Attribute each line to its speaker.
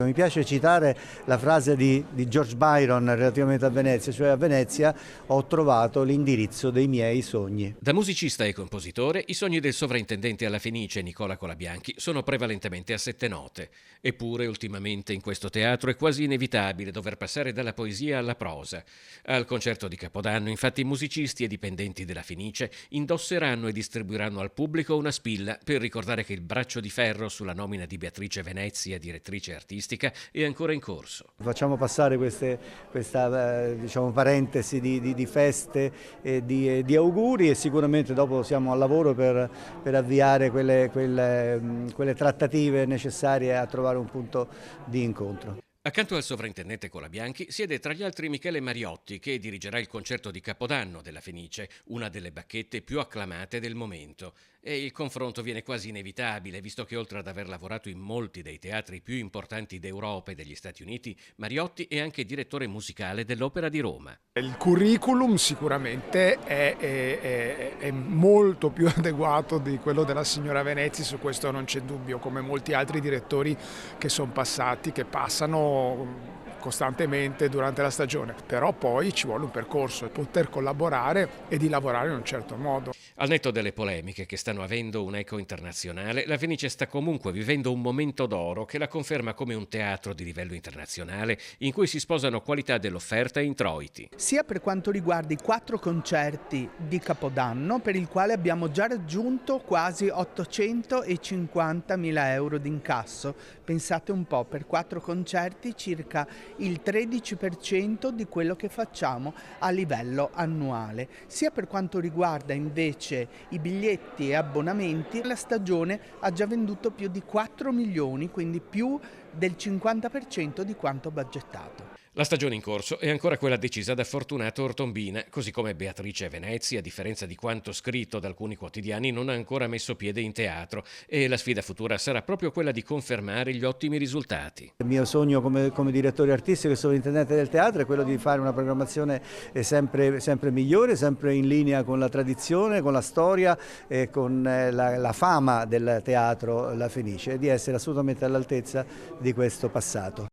Speaker 1: Mi piace citare la frase di George Byron relativamente a Venezia, cioè a Venezia ho trovato l'indirizzo dei miei sogni.
Speaker 2: Da musicista e compositore, i sogni del sovrintendente alla Fenice Nicola Colabianchi sono prevalentemente a 7 note. Eppure, ultimamente in questo teatro è quasi inevitabile dover passare dalla poesia alla prosa. Al concerto di Capodanno, infatti, musicisti e dipendenti della Fenice indosseranno e distribuiranno al pubblico una spilla per ricordare che il braccio di ferro sulla nomina di Beatrice Venezia, direttrice artistica, è ancora in corso.
Speaker 1: Facciamo passare questa diciamo, parentesi di feste e di auguri e sicuramente dopo siamo al lavoro per avviare quelle trattative necessarie a trovare un punto di incontro.
Speaker 2: Accanto al sovrintendente Colabianchi siede tra gli altri Michele Mariotti, che dirigerà il concerto di Capodanno della Fenice, una delle bacchette più acclamate del momento. E il confronto viene quasi inevitabile, visto che oltre ad aver lavorato in molti dei teatri più importanti d'Europa e degli Stati Uniti, Mariotti è anche direttore musicale dell'Opera di Roma.
Speaker 3: Il curriculum sicuramente è molto più adeguato di quello della signora Venezia, su questo non c'è dubbio, come molti altri direttori che sono passati, che passano costantemente durante la stagione, però poi ci vuole un percorso, poter collaborare e di lavorare in un certo modo.
Speaker 2: Al netto delle polemiche che stanno avendo un eco internazionale, la Fenice sta comunque vivendo un momento d'oro che la conferma come un teatro di livello internazionale in cui si sposano qualità dell'offerta e introiti.
Speaker 4: Sia per quanto riguarda i 4 concerti di Capodanno, per il quale abbiamo già raggiunto quasi 850.000 euro di incasso. Pensate un po', per 4 concerti circa il 13% di quello che facciamo a livello annuale. Sia per quanto riguarda invece i biglietti e abbonamenti, la stagione ha già venduto più di 4 milioni, quindi più del 50% di quanto budgettato.
Speaker 2: La stagione in corso è ancora quella decisa da Fortunato Ortombina, così come Beatrice Venezia, a differenza di quanto scritto da alcuni quotidiani, non ha ancora messo piede in teatro e la sfida futura sarà proprio quella di confermare gli ottimi risultati.
Speaker 1: Il mio sogno come direttore artistico e sovrintendente del teatro è quello di fare una programmazione sempre migliore, sempre in linea con la tradizione, con la storia e con la fama del teatro La Fenice e di essere assolutamente all'altezza di questo passato.